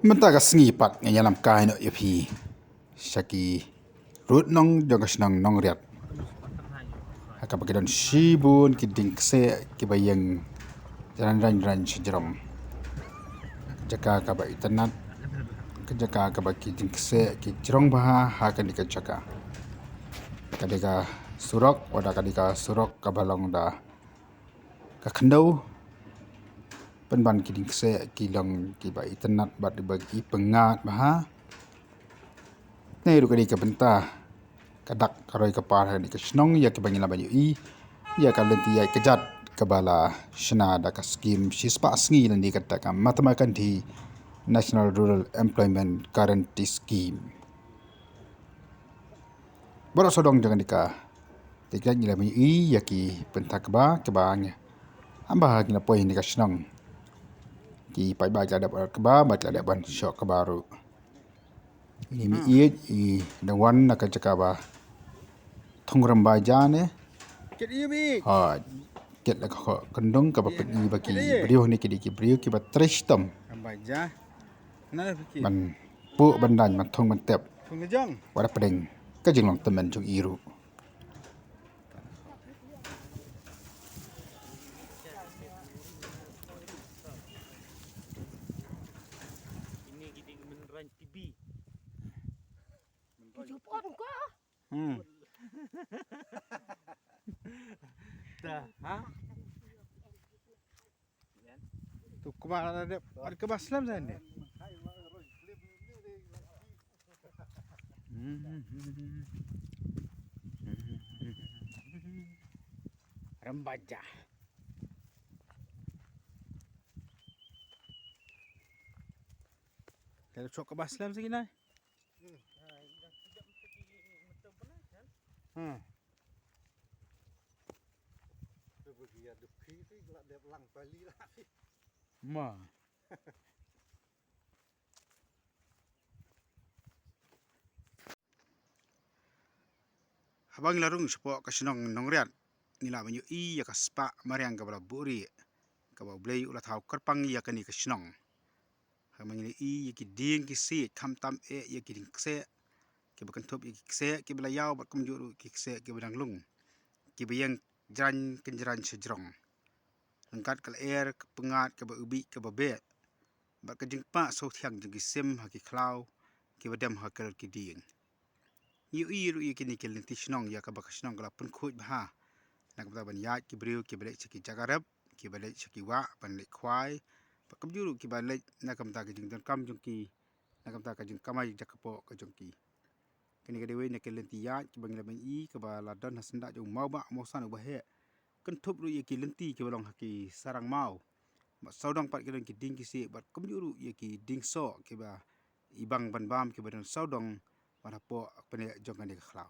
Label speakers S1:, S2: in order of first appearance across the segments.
S1: Menta ka sngi pat nga yalam kai no yapi shaki rut nong jogas nong riat haka bagidon shibun ki dingse ki bayang ran shijram jaka ka ba itanat ke jaka ka ba ki dingse ki jirong baha haka ni ka jaka kadika surok wada kadika surok ka balong da ka khandau penban ki dingse ki long ki ba itanat bat bagi pengat baha nei ru kadika benta kadak karoi kapar ni ka snong ya ki bangila banyu I ya ka lenti ya kejat kabala shna da ka skim shispa sngi ni kata ka matemakan di National Rural Employment Guarantee Scheme. Baru sodong jangan dika tiga gila banyu I ya ki benta keba kebang amba gila poin ni ka snong ki pai ba ada keba ba ada ban syok kebaru ini mi I dewan nak cakaba thongram ba jane
S2: Ket iya bi.
S1: Ket la ko kendong ka bapet I baki brio ni ki brio ki ba trishtam
S2: Rambaja. Nana fikir.
S1: ban pu bandan man thong man tep
S2: Pengejang.
S1: wada pedeng ka jinglong temen jong iru
S3: Ini kita beneran TV.
S4: Jepun kok.
S3: Dah, ha?
S2: Tu kemana ada? Ada ke Baslam sana ni? Rambaja. Kalau cok ke Baslam sini nak? Ma. Habang larung sepok ke senong nongriat nila banyu I ya ka spa mariang ka bala buri ka ba blay ulat hau kerpang ya ka ni ka senong habang ni I ya ki ding ki si kam tam ya ki ding kse ki ba kentop ya ki kse ki bala yaw ba kum juru ki kse ki badang lung ki bayang jran kenjran sejrong lengkat kal air ke pengat ke ba ubi ke ba be ba ka jingpa so thiang jing ki sim ha ki klau ki badam ha kal ki ding yu I ru ki ni ki lenti senong ya ka ba ka senong kala pun khut ba nak ba ban ya ki briu ki balik ki jagarab ki balik ki wa ban le khwai ba kam juru ki balik nak kam ta ki jing don kam jong ki nak kam ta ka jing kamai jakapo ka jong ki kini ka dewe nak ki lenti ya ki bang la ban I ka ba la don hasenda jong mau ba mo san ba he kan thop ru ki lenti ki balong ki sarang mau ba saudang pat ki don ki ding ki si ba kam juru ki ding so ki ba ibang ban bam ki ba don saudang ba po pene jong kan ki khlau.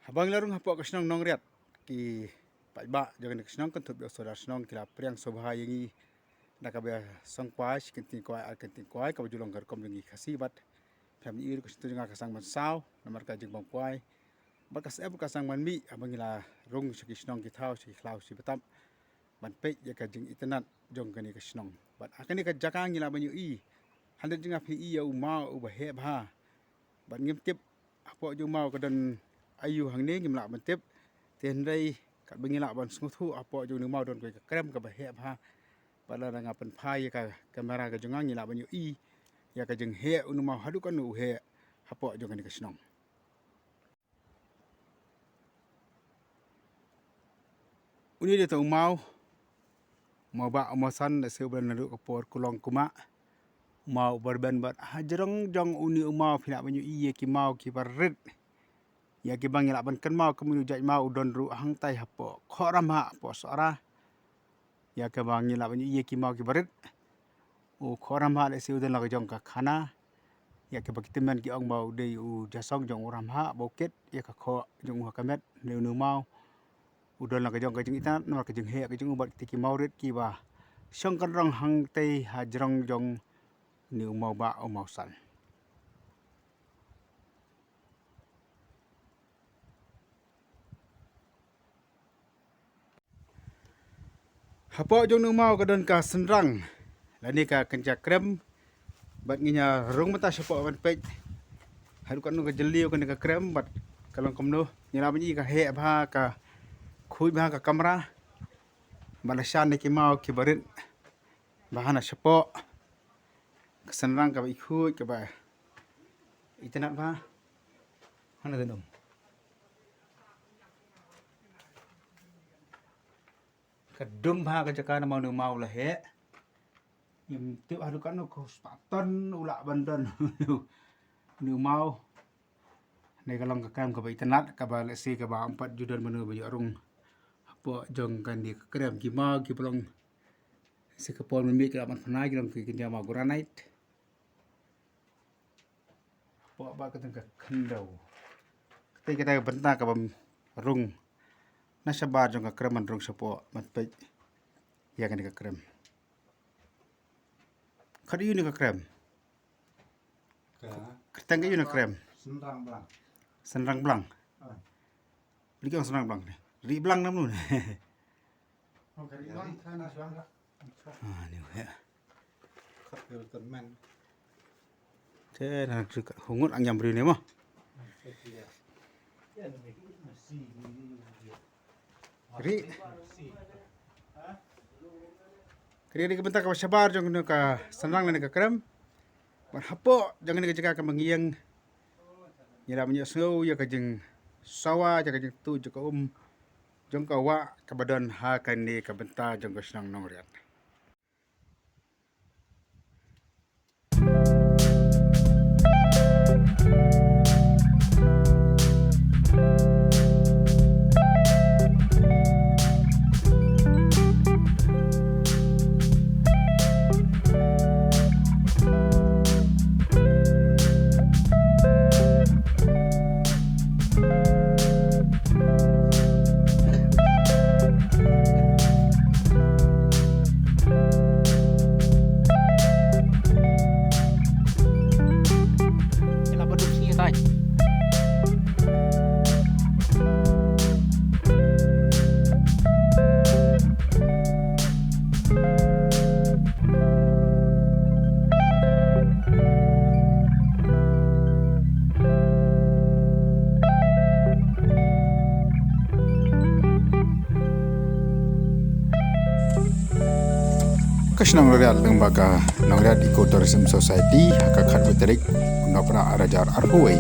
S2: Habang larung hapok ke senong nongriat ki pai ba jangan ke senong kan tu biasa saudara senong kila priang sobha yangi nak ka song pas kenting kwai ka bajulong kar kom yangi khasi bat pham ir ko situ janga kasang man saw namar ka jing bang kwai ba ka sep ka sang man mi abang ila rung saki senong ki thau si khlau si batam ban pe ya ka jing itenat jong kan ke senong bat akani ka jakang ila banyu I handet jinga phi I ya umau u ba he ba ban ngim tip hapok ju mau ka don ayu hang ni ngim la ban tip ten dai kat bengila ban snguthu apo ju ni mau don ko krem ka ba he ba bala nga pen phai ka kamera ka jungang ngila banyu I ya ka jeng he unu mau hadu kan u he apo ju kan ka senong uni de tu mau ba amasan da se ban ru ka por kulong kuma mau berben bat hajerong jong uni umau phina banyu I ki mau ki barit ya ki bang ila ban kan mau kemu jaj mau don ru hang tai hapo khoram ha po sora ya ke bang ila banyu I ki mau ki barit o khoram ha le se udan la jong ka khana ya ke bagi teman ki ong mau de u jasong jong uram ha boket ya ka kho jong ha kamet nu mau udon la ka jong ka jing itan no ka jing he ka jing ubat ki mau ret ki ba song kan rong hang te ha jrong jong nu mau ba o mau san hapo jong nu mau ka don ka senrang la ni ka kenca krem bat nginya rong mata sapo ban pej haru kan nu ka jeli ka ni ka krem bat kalong komno nyala banyi ka he ba ka khui ba ka kamera balasan ni ki mau ki barit bahana sapo senrang ka ikhui ka ba itanat ba hana denum kedum ba ka jaka na mau nu mau la he yum tu haru kan nu ko spaton ula bandan nu mau ne kalong ka kam ka ba itanat ka ba lesi ka ba 4 judan menu ba arung po jong kan di krem ki mau ki pelong se ka pon mi ka man fanai ki long ki dia mau granite po ba ka tang ka khandau te kita benta ka bam rung na sabar jong ka krem man rung sapo man pe ya kan ka krem khadi ni ka krem tang ka yun ka krem senrang blang beli kang senrang blang ri blang nam nu ni ya thế là hùng ang nhầm rồi nè mà ri kiri di bentak ka sabar jong nu ka senrang ni ka krem ban hapo jangan ni ka jaga ka mangiang nyala banyak snow ya ka jeng sawa ja ka jeng tu ja ka jong ka wa ka badan ha kan ni ka benta jong ka senang nong riat Kasnang Royal Lembaga Nongriat Ecotourism Society haka khat beterik nopra arajar arhuai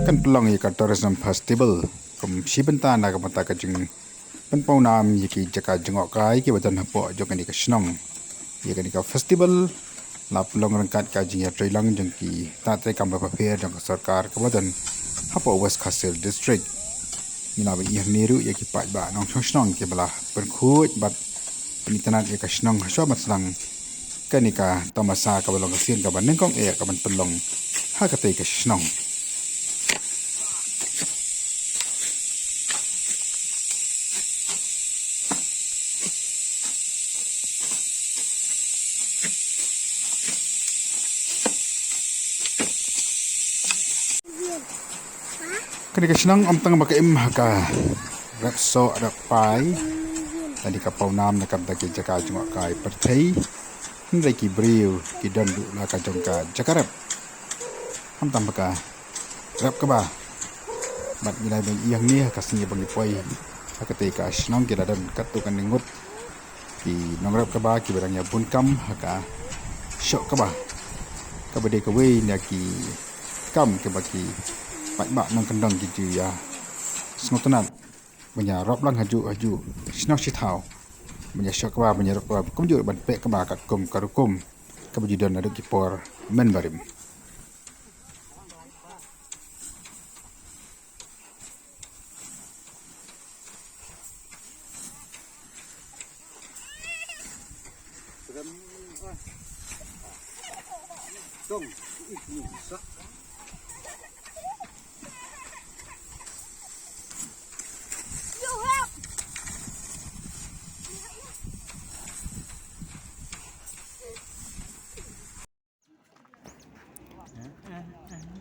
S2: kan pelong ika tourism festival kum sibenta na ka mata ka jing penpau nam yiki jaka jengok kai ki badan hapo jokani ka snong yikani ka festival la pelong rangkat ka jing ya trailang jeng ki ta tre kam ba fair jong sarkar ka badan hapo West Castle district ina ba yah niru yaki pat ba nong snong ki bala perkhut bat penitanat ya kasnong haswa matlang kanika tamasa ka balong kasin ka ban nengkong e ka ban pelong ha ka te kasnong kanika kasnong amtang makaim haka ratso ada pai tadi ka paunam nakam ta ki jaka juma kai perthei hindai ki briu ki dandu la ka jongka jakarap ham tam ka rap ka ba bat nilai bang yang ni ka sini bang poi ka te ka snong ki dadan katu kan ningut ki nongrap ka ba ki barangnya bunkam haka syok ka ba ka bade ka we nya ki kam ke ba ki pat ba nong kendang ki ju ya snotanat banya rop lang haju snok si thau banya syok ka banya rop ka kum ju ban pe ka ba kat kum karukum ka baju don adu ki por men barim dong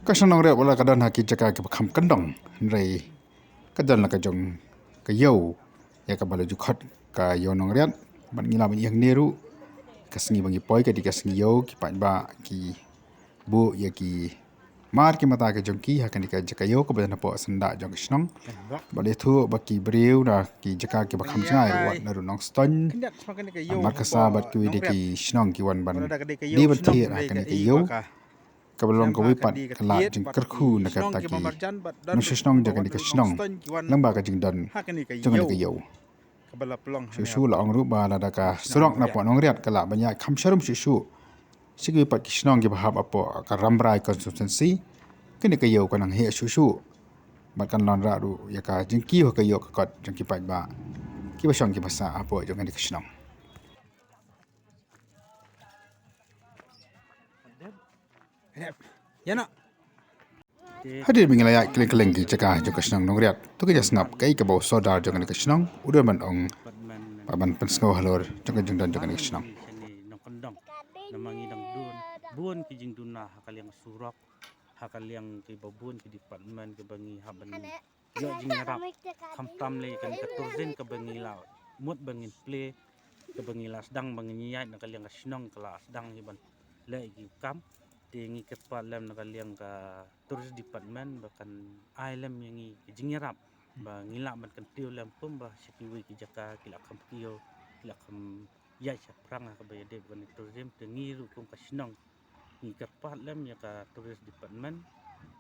S1: Kasih nong riat wala kadang haki jaka ke bakam kendong nrai kadang la kajong ke yau ya ka bala jukhat ka yo nong riat ban ngila ban yang neru kasngi bangi poi ka di kasngi yau ki pat ba ki bu ya ki mar ki mata ke jong ki hakan di ka jaka yau ka badan po senda jong kisnong bale thu baki breu na ki jaka ki bakam jangai wat na ru nong ston mar ka sabat ki de ki snong ki wan ban di ban the hakan di ka yau kabalong ka wipat kala jing kerku na ka taki no shisnong jaga di ka snong lamba ka jing dan jangan di ka yau susu la ong ru ba la da ka surok na po nong riat kala banyak kham sharum susu sigi wipat ki snong ki bahab apo ka rambrai consistency kini ka yau kanang he susu makan lon ra ru ya ka jing ki ho ka yau ka kot jing ki pat ba ki ba shong ki basa apo jangan di ka snong
S2: Ya nak.
S1: hadir mengilaya keleng-keleng ki jaka jong ka snong nong riat tu ka jasnap kai ka bau soda jangan di ka snong udah man ong paban pensengau halor jangan jing dan jangan di ka snong
S3: sini nong kendong namangi nang dun buon ki jing duna hakal yang surok hakal yang ki babun ki department ke bangi haban yo jing ngarap tam le kan ka turzen ke bangi la mut bangin play ke bangi la sedang bangi nyai nakal yang snong kala sedang hiban le ki kam tingi kepat lem nakal yang ka turis department bahkan ailem yang jing ngarap ba ngila man kan tiu lem pum ba sikiwi ki jaka kila kam kio kila kam ya perang ka bayade ban tourism tengi ru kum ka snong ni kepat lem ya ka turis department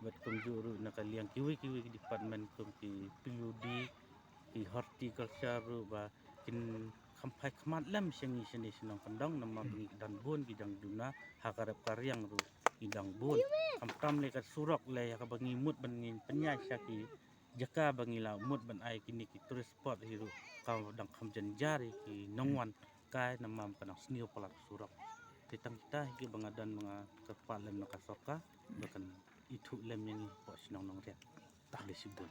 S3: buat kum juru nakal yang kiwi ki department kum ki PUD ki horticulture ru ba kin kampai kemat lem sengi seni senong kendang nama bengi dan bun bidang duna hakarap karyang ru bidang bun kam le ka surok le ya ka bangi mut bangin penyai syaki jaka bangi la mut ban ai kini ki turis spot hiru ka dang kam janjari ki nongwan kai namam kana snio pala surok titang kita ki bangadan mga kepalem nakasoka bahkan itu lem yang po sinong nong riat tak le sibun